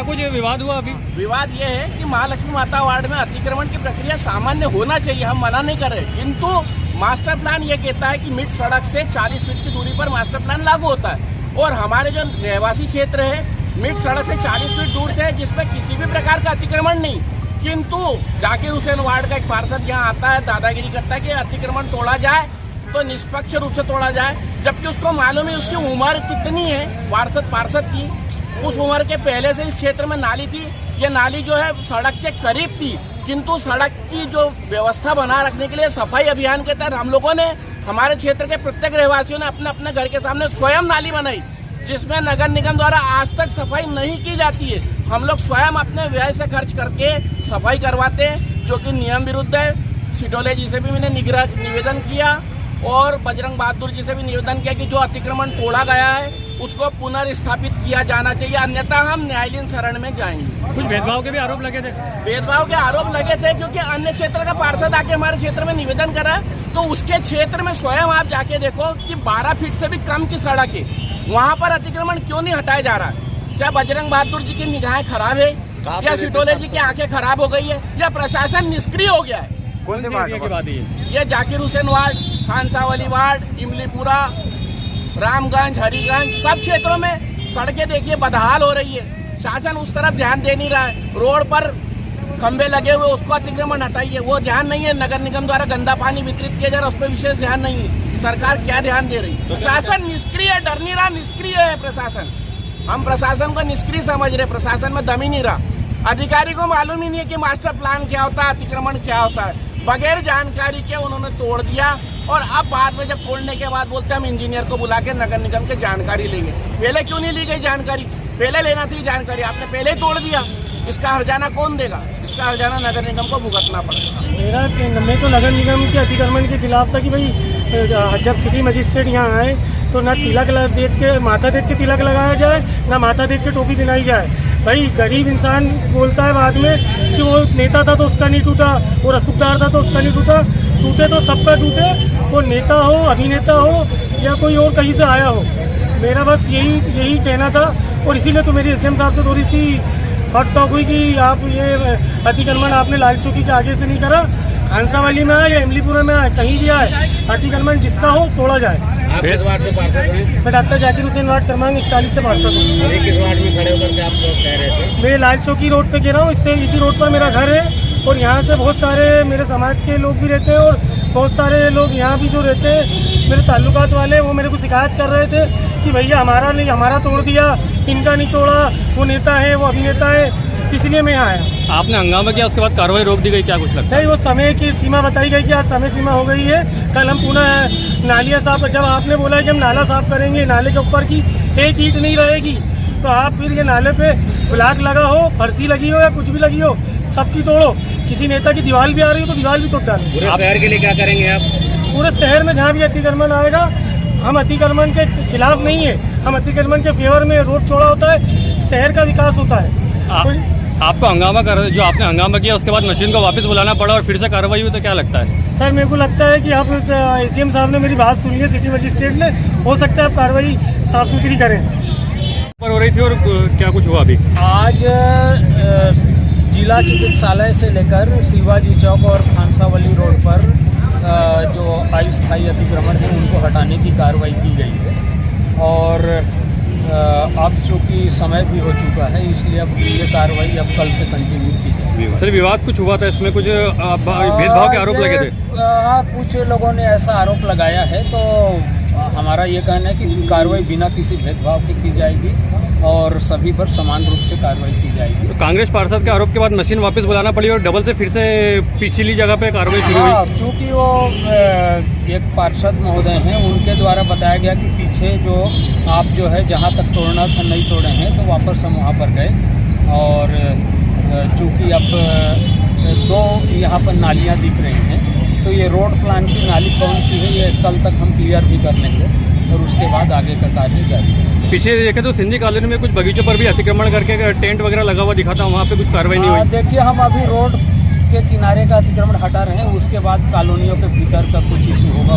क्या कुछ विवाद हुआ अभी? विवाद ये है कि महालक्ष्मी माता वार्ड में अतिक्रमण की प्रक्रिया सामान्य होना चाहिए, हम मना नहीं कर रहे, किंतु मास्टर प्लान ये कहता है कि मिड सड़क से 40 फीट की दूरी पर मास्टर प्लान लागू होता है और हमारे जो रहवासी क्षेत्र है मिड सड़क से 40 फीट दूर थे जिसमें किसी भी प्रकार का अतिक्रमण नहीं, किंतु जाकिर हुसैन वार्ड का एक पार्षद यहाँ आता है, दादागिरी करता है कि अतिक्रमण तोड़ा जाए तो निष्पक्ष रूप से तोड़ा जाए, जबकि उसको मालूम है उसकी उम्र कितनी है पार्षद की। उस उम्र के पहले से इस क्षेत्र में नाली थी, ये नाली जो है सड़क के करीब थी, किंतु सड़क की जो व्यवस्था बना रखने के लिए सफाई अभियान के तहत हम लोगों ने, हमारे क्षेत्र के प्रत्येक रहवासियों ने अपने अपने घर के सामने स्वयं नाली बनाई, जिसमें नगर निगम द्वारा आज तक सफाई नहीं की जाती है। हम लोग स्वयं अपने व्यय से खर्च करके सफाई करवाते हैं, जो कि नियम विरुद्ध है। सिटोले जी से भी मैंने निवेदन किया और बजरंग बहादुर जी से भी निवेदन किया कि जो अतिक्रमण तोड़ा गया है उसको पुनर्स्थापित किया जाना चाहिए, अन्यथा हम न्यायालयीन शरण में जाएंगे। कुछ भेदभाव के भी आरोप लगे थे? भेदभाव के आरोप लगे थे क्योंकि अन्य क्षेत्र का पार्षद आके हमारे क्षेत्र में निवेदन करा, तो उसके क्षेत्र में स्वयं आप जाके देखो कि 12 फीट से भी कम की सड़क है, वहाँ पर अतिक्रमण क्यों नहीं हटाया जा रहा? क्या बजरंग बहादुर जी की निगाहें खराब है या सिटोले जी की आंखें खराब हो गई है या प्रशासन निष्क्रिय हो गया है? कौन से वार्ड की बात है ये जाकिर हुसैन वार्ड, खानसावली वार्ड, इमलीपुरा, रामगंज, हरिगंज, सब क्षेत्रों में सड़कें देखिए बदहाल हो रही है। शासन उस तरफ ध्यान दे नहीं रहा है, रोड पर खंबे लगे हुए उसको अतिक्रमण हटाइए, वो ध्यान नहीं है। नगर निगम द्वारा गंदा पानी वितरित किया जा रहा है, उस पर विशेष ध्यान नहीं है। सरकार क्या ध्यान दे रही है? प्रशासन निष्क्रिय है, डर नहीं रहा, निष्क्रिय है प्रशासन। हम प्रशासन को निष्क्रिय समझ रहे, प्रशासन में दम ही नहीं रहा। अधिकारी को मालूम ही नहीं है कि मास्टर प्लान क्या होता है, अतिक्रमण क्या होता है। बगैर जानकारी के उन्होंने तोड़ दिया और अब बाद में जब तोड़ने के बाद बोलते हम इंजीनियर को बुला के नगर निगम के जानकारी लेंगे। पहले क्यों नहीं ली गई जानकारी? पहले लेना थी जानकारी, आपने पहले ही तोड़ दिया। इसका हर्जाना कौन देगा? इसका हर्जाना नगर निगम को भुगतना पड़ेगा। मैं तो नगर निगम के अतिक्रमण के खिलाफ था कि भाई जब सिटी मजिस्ट्रेट यहाँ आए तो ना तिलक देख के, माथा देख के तिलक लगाया जाए, ना माथा देख के टोपी दिलाई जाए। भाई गरीब इंसान बोलता है बाद में कि वो नेता था तो उसका नहीं टूटा, वो रसूखदार था तो उसका नहीं टूटा। टूटे तो सबका टूटे, वो नेता हो, अभिनेता हो या कोई और कहीं से आया हो। मेरा बस यही कहना था और इसीलिए तो मेरी एसडीएम साहब से थोड़ी सी हॉट टॉक हुई कि आप ये अतिक्रमण आपने लाल चौकी के आगे से नहीं करा, खानसावली में आए या इमलीपुरा में आए, कहीं भी आए, अतिक्रमण जिसका हो तोड़ा जाए। आप किस वार्ड से पार्षद हैं? मैं डॉक्टर जाकिर हुसैन वार्ड क्रमांक 41 से पार्षद हूँ। और किस वार्ड में खड़े होकर के आप लोग कह रहे थे? मैं लाल चौकी रोड पे कह रहा हूँ, इसी रोड पर मेरा घर है और यहाँ से बहुत सारे मेरे समाज के लोग भी रहते हैं और बहुत सारे लोग यहाँ भी जो रहते हैं मेरे ताल्लुकात वाले, वो मेरे को शिकायत कर रहे थे कि भैया हमारा नहीं, हमारा तोड़ दिया, इनका नहीं तोड़ा, वो नेता है, वो अभिनेता है, इसलिए मैं यहाँ आया। आपने हंगामा किया, उसके बाद कार्रवाई रोक दी गई, क्या कुछ लगता है? नहीं, वो समय की सीमा बताई गई कि आज समय सीमा हो गई है, कल हम पुनः नालियाँ साफ, जब आपने बोला है कि हम नाला साफ करेंगे, नाले के ऊपर की एक ईंट नहीं रहेगी, तो आप फिर ये नाले पे ब्लॉक लगा हो, फर्जी लगी हो या कुछ भी लगी हो, सबकी तोड़ो। किसी नेता की दीवार भी आ रही हो तो दीवार भी तोड़ डालो। पूरे शहर के लिए क्या करेंगे आप? पूरे शहर में जहाँ भी अतिक्रमण आएगा, हम अतिक्रमण के खिलाफ नहीं है, हम अतिक्रमण के फेवर में। रोड चौड़ा होता है, शहर का विकास होता है। आपको हंगामा कर, जो आपने हंगामा किया उसके बाद मशीन को वापस बुलाना पड़ा और फिर से कार्रवाई हुई, तो क्या लगता है? सर मेरे को लगता है कि आप एसडीएम साहब ने मेरी बात सुनी है, सिटी मजिस्ट्रेट ने, हो सकता है आप कार्रवाई साफ सुथरी करें। पर हो रही थी और क्या कुछ हुआ अभी? आज जिला चिकित्सालय से लेकर शिवाजी चौक और खानसावली रोड पर जो अस्थायी अतिक्रमण है उनको हटाने की कार्रवाई की गई है और अब चूँकि समय भी हो चुका है इसलिए अब ये कार्रवाई अब कल से कंटिन्यू की जाएगी। सर विवाद कुछ हुआ था, इसमें कुछ भेदभाव के आरोप लगे थे? हाँ, कुछ लोगों ने ऐसा आरोप लगाया है, तो हमारा ये कहना है कि कार्रवाई बिना किसी भेदभाव के की जाएगी और सभी पर समान रूप से कार्रवाई की जाएगी। तो कांग्रेस पार्षद के आरोप के बाद मशीन वापस बुलाना पड़ी और डबल से फिर से पिछली जगह पे कार्रवाई शुरू हुई? क्योंकि वो एक पार्षद महोदय हैं, उनके द्वारा बताया गया कि पीछे जो आप जो है जहाँ तक तोड़ना था नहीं तोड़े हैं, तो वापस हम वहाँ पर गए और चूँकि अब 2 यहाँ पर नालियाँ दिख रही हैं, तो ये रोड प्लान की नाली कौन सी है ये कल तक हम क्लियर भी कर लेंगे और उसके बाद आगे का कार्य जारी है। पीछे देखें तो सिंधी कॉलोनी में कुछ बगीचों पर भी अतिक्रमण करके टेंट वगैरह लगा हुआ दिखा था, वहाँ पे कुछ कार्रवाई नहीं हुई? देखिए, हम अभी रोड के किनारे का अतिक्रमण हटा रहे हैं, उसके बाद कॉलोनियों के भीतर का कुछ इशू होगा।